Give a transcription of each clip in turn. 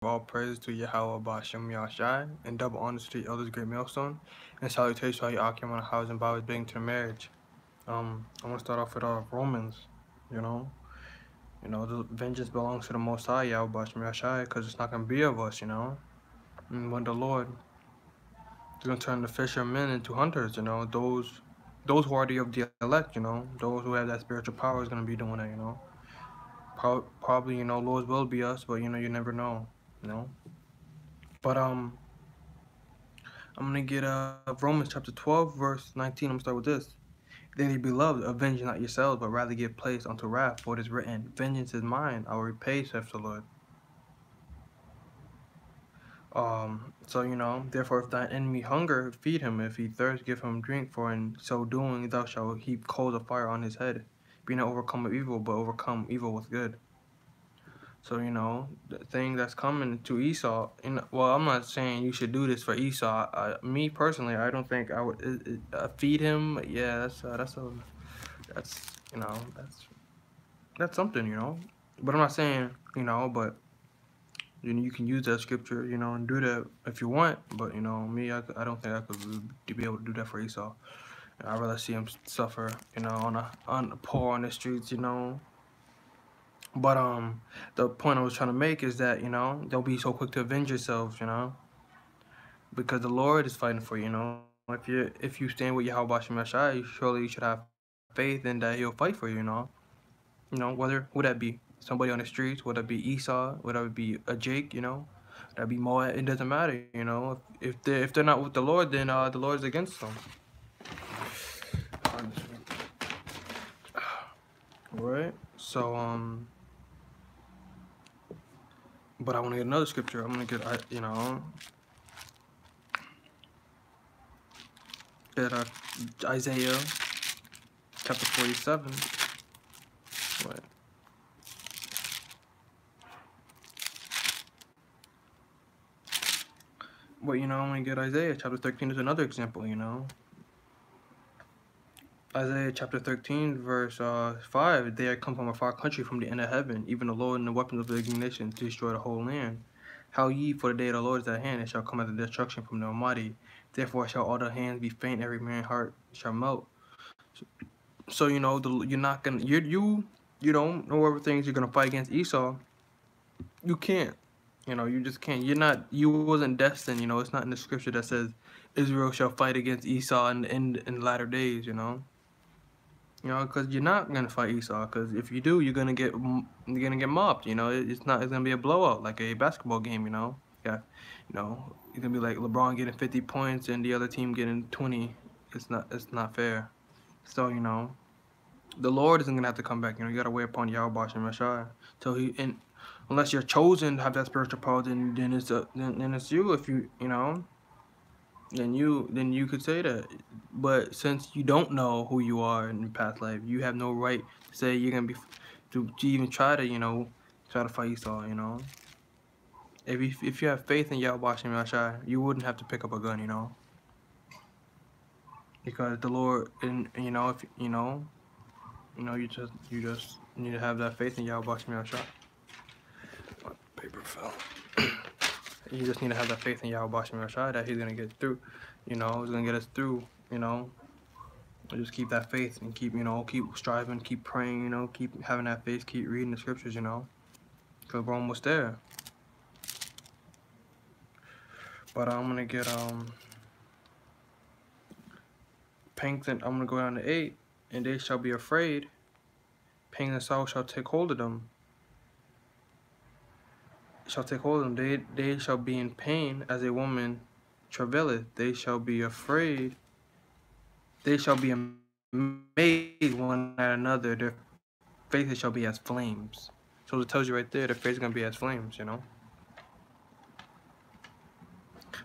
All praise to Yahweh Bashem Yashai, and double honors to the elders great millstone, and salutations to all your Akim on the house and Bibles being to the marriage. I want to start off with Romans, you know. The vengeance belongs to the Most High, Yahweh Bashem Yashai, because it's not going to be of us, And when the Lord is going to turn the fishermen into hunters, those who are of the elect, those who have that spiritual power is going to be doing it, Probably, Lord's will be us, but, you never know, But, I'm going to get Romans chapter 12, verse 19. I'm going to start with this. Dearly beloved, avenge not yourselves, but rather give place unto wrath, for it is written, vengeance is mine, I will repay, saith the Lord. Therefore, if thine enemy hunger, feed him. If he thirst, give him drink, for in so doing thou shalt heap coals of fire on his head. Be not overcome of evil, but overcome evil with good. So, the thing that's coming to Esau, well, I'm not saying you should do this for Esau. Me personally, I don't think I would feed him. Yeah, that's something. But I'm not saying, but you can use that scripture, and do that if you want. But me, I don't think I could be able to do that for Esau. I'd rather see him suffer, on the poor on the streets. But the point I was trying to make is that don't be so quick to avenge yourselves, because the Lord is fighting for you. If you stand with Yahweh Bashem Yashai, surely you should have faith in that He'll fight for you. Whether would that be somebody on the streets, would that be Esau, would that be a Jake, that be Moab, it doesn't matter, if they're not with the Lord, then the Lord is against them. Right? So but I want to get another scripture. I'm gonna get Isaiah chapter 47. What? But I'm gonna get Isaiah chapter 13 is another example. Isaiah chapter 13, verse 5, they come from a far country, from the end of heaven, even the Lord and the weapons of the indignation to destroy the whole land. How ye, for the day of the Lord is at hand, it shall come at the destruction from the Almighty. Therefore shall all the hands be faint, every man's heart shall melt. So you're not gonna you don't know everything you're gonna fight against Esau. You can't. You just can't. You wasn't destined. It's not in the scripture that says Israel shall fight against Esau in latter days. Because you're not gonna fight Esau. Because if you do, you're gonna get mobbed. It's gonna be a blowout like a basketball game. Yeah, it's gonna be like LeBron getting 50 points and the other team getting 20. It's not fair. So the Lord isn't gonna have to come back. You gotta wait upon Yahweh Bashem Yashai. So unless you're chosen to have that spiritual power, then it's you. If then you could say that. But since you don't know who you are in past life, you have no right to say you're gonna be to even try to fight Esau. If you have faith in Yahweh Bashem Yashai, you wouldn't have to pick up a gun. Because the Lord, and if you just need to have that faith in Yahweh Bashem Yashai. My paper fell. You just need to have that faith in Yahweh Bashem Yashai that He's gonna get through. He's gonna get us through. Just keep that faith and keep striving, keep praying. Keep having that faith, keep reading the scriptures. Because we're almost there. But I'm gonna get pangs, and I'm gonna go down to 8, and they shall be afraid. Pain and sorrow shall take hold of them. They shall be in pain as a woman travaileth. They shall be afraid. They shall be amazed one at another. Their faces shall be as flames. So it tells you right there, their face is gonna be as flames.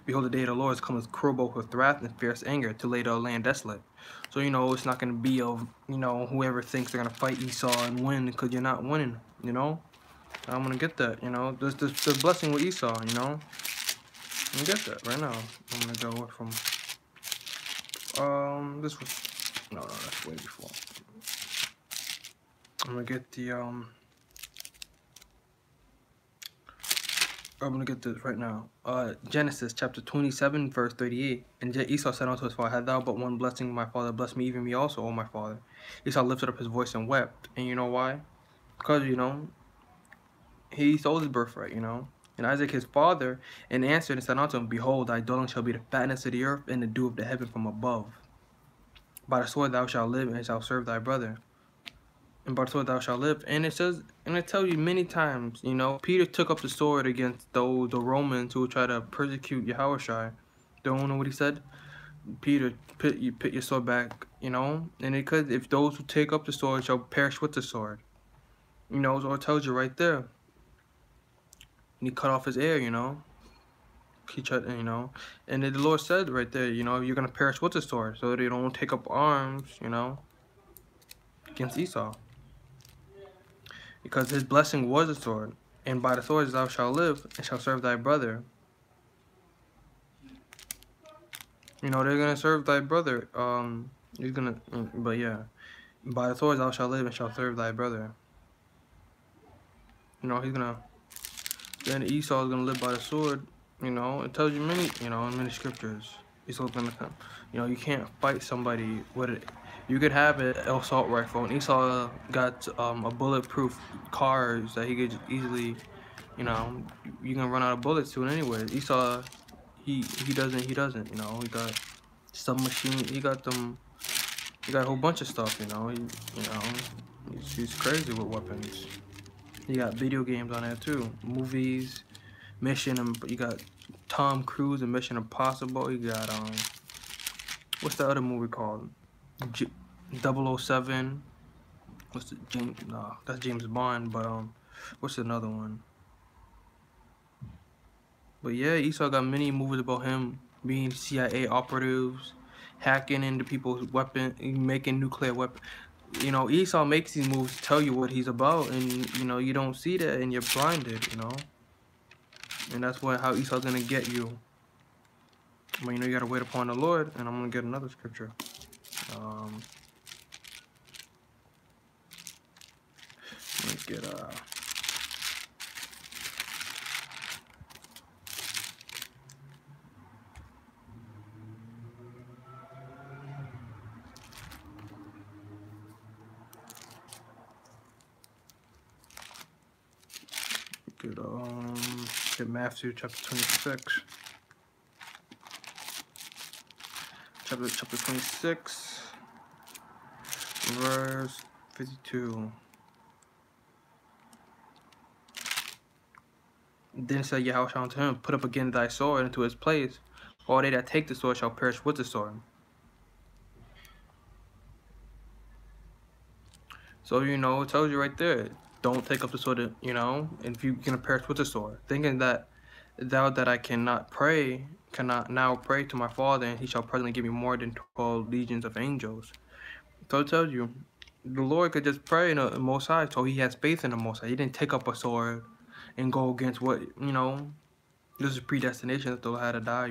Behold, the day of the Lord is come with cruel both with wrath and fierce anger to lay the land desolate. So it's not gonna be of whoever thinks they're gonna fight Esau and win, because you're not winning. I'm gonna get that. There's blessing with Esau. I'm gonna get that right now. I'm gonna go from this was no, that's way before. I'm gonna get the I'm gonna get this right now. Genesis chapter 27, verse 38. And Esau said unto his father, Had thou but one blessing, my father, bless me, even me also, O my father. Esau lifted up his voice and wept. And you know why? Because, he sold his birthright, And Isaac his father and answered and said unto him, Behold, thy dwelling shall be the fatness of the earth and the dew of the heaven from above. By the sword thou shalt live and shalt serve thy brother. And by the sword thou shalt live. And it says, and I tell you many times, Peter took up the sword against the Romans who would try to persecute Yahushua. Don't know what he said? Peter, put your sword back, And because if those who take up the sword shall perish with the sword. So it tells you right there. And he cut off his ear, He tried, And the Lord said right there, you're going to perish with the sword. So they don't take up arms, against Esau. Because his blessing was a sword, and by the sword thou shalt live, and shalt serve thy brother. They're gonna serve thy brother. He's gonna, but yeah, by the sword thou shalt live, and shalt serve thy brother. He's gonna. Then Esau is gonna live by the sword. It tells you many, in many scriptures. Esau's gonna come. You can't fight somebody with it. You could have an assault rifle, and Esau got a bulletproof cars that he could easily. You can run out of bullets to it anyway. Esau, he doesn't, he got submachine, he got a whole bunch of stuff, he's crazy with weapons. He got video games on there too, movies, you got Tom Cruise and Mission Impossible. You got what's the other movie called? 007. What's the James? No, that's James Bond. But what's another one? But yeah, Esau got many movies about him being CIA operatives, hacking into people's weapons, making nuclear weapons. Esau makes these moves to tell you what he's about, and you don't see that, and you're blinded. And that's how Esau's gonna get you. But you gotta wait upon the Lord, and I'm gonna get another scripture. Let me get get Matthew chapter 26. Chapter 26, verse 52. Then said Yahushua unto him, Put up again thy sword into his place. All they that take the sword shall perish with the sword. So, it tells you right there. Don't take up the sword, and if you're going to perish with the sword. Thinking that thou that I cannot now pray to my Father, and he shall presently give me more than 12 legions of angels. So it tells you, the Lord could just pray in the Most High, so he has faith in the Most High. He didn't take up a sword and go against what, this is predestination that the Lord had to die,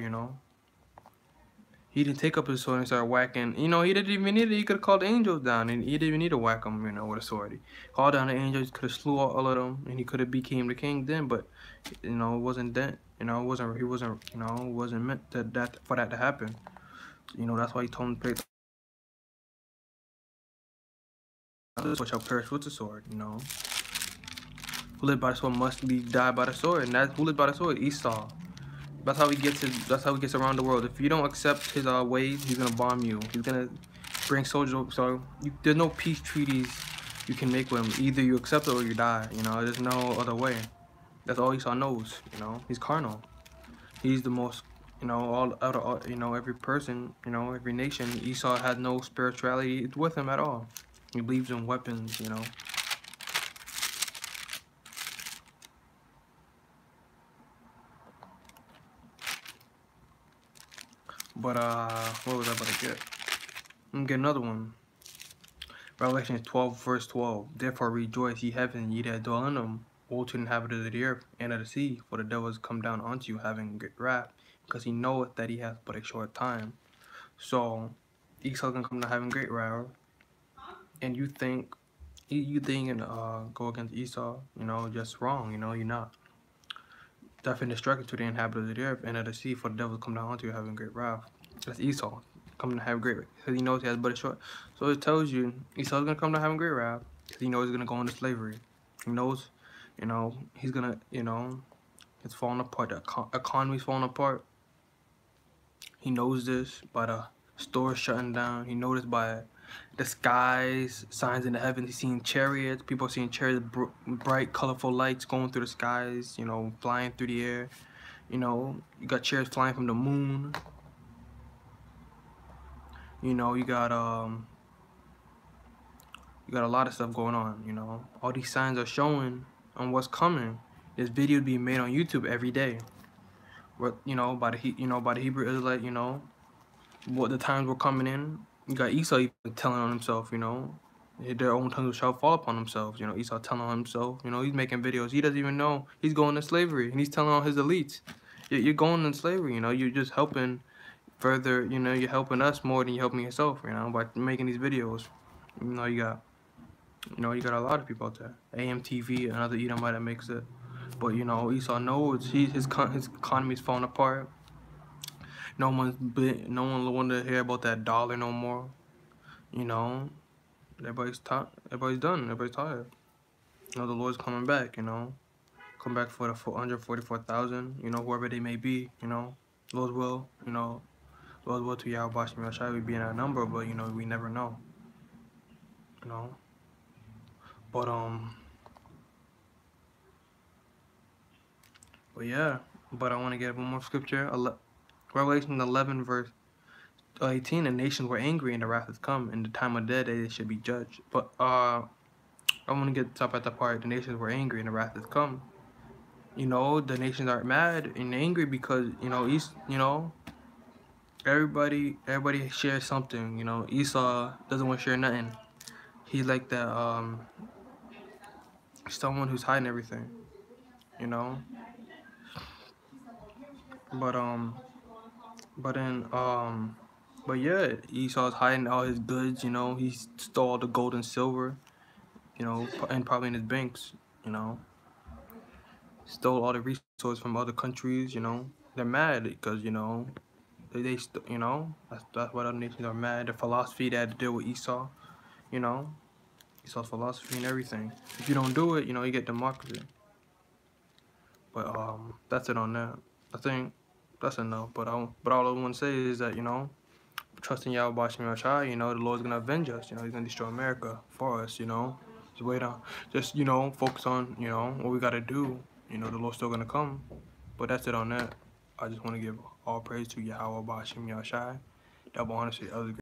He didn't take up his sword and start whacking. He didn't even need it. He could have called the angels down, and he didn't even need to whack them, with a sword. He called down the angels, could have slew all of them, and he could have became the king then. But it wasn't that. It wasn't. He wasn't. It wasn't meant for that to happen. That's why he told him to pray. This shall perish with the sword. Who lived by the sword must die by the sword, and that's who lived by the sword. Esau. That's how he gets around the world. If you don't accept his ways, he's gonna bomb you. He's gonna bring soldiers. So there's no peace treaties you can make with him. Either you accept it or you die. There's no other way. That's all Esau knows. He's carnal. He's the most. Every person. Every nation. Esau had no spirituality with him at all. He believes in weapons. But what was I about to get? I'm gonna get another one. Revelation 12, verse 12. Therefore rejoice, ye heaven, and ye that dwell in them. Woe to the inhabitants of the earth and of the sea, for the devil is come down unto you, having great wrath, because he knoweth that he hath but a short time. So Esau's gonna come down having great wrath, and you think go against Esau, just wrong. You're not. death and destruction to the inhabitants of the earth and of the sea, for the devil will come down onto you having great wrath. That's Esau coming to have great wrath, because he knows he has but a short. So it tells you Esau's gonna come to having great wrath, because he knows he's gonna go into slavery. He knows, he's gonna, it's falling apart. The economy's falling apart. He knows this by the stores shutting down. He knows this by the skies, signs in the heavens. He's seeing chariots. People are seeing chariots, bright, colorful lights going through the skies, flying through the air. You got chariots flying from the moon. You got a lot of stuff going on. All these signs are showing on what's coming. There's videos being made on YouTube every day. By the Hebrew Israelite, what the times were coming in. You got Esau even telling on himself, their own tongues shall fall upon themselves. Esau telling on himself, he's making videos. He doesn't even know he's going to slavery, and he's telling on his elites, you're going in slavery. You're just helping further. You're helping us more than you're helping yourself. By making these videos. You got a lot of people out there. AMTV, another Edomite that makes it. But Esau knows his economy is falling apart. No one want to hear about that dollar no more. Everybody's done. Everybody's tired. The Lord's coming back. Come back for the 144,000. Whoever they may be. Lord's will. Lord's will to Yahweh Bashim Yashai, we be in that number, but we never know. But yeah, I want to get one more scripture. Revelation 11 verse 18. The nations were angry and the wrath has come. In the time of death they should be judged. But I want to get top at the part. The nations were angry and the wrath has come. The nations are mad and angry because everybody shares something. Esau doesn't want to share nothing. He's like that someone who's hiding everything. But yeah, Esau's hiding all his goods. He stole all the gold and silver. And probably in his banks. Stole all the resources from other countries. They're mad because that's why other nations are mad. The philosophy that had to deal with Esau. Esau's philosophy and everything. If you don't do it, you get democracy. But that's it on that. I think that's enough. But all I want to say is that trusting Yahweh Bashim Yashai, the Lord's gonna avenge us. He's gonna destroy America for us. Just wait on. Just focus on what we gotta do. The Lord's still gonna come. But that's it on that. I just want to give all praise to Yahweh Bashim Yashai. Double honor to the others.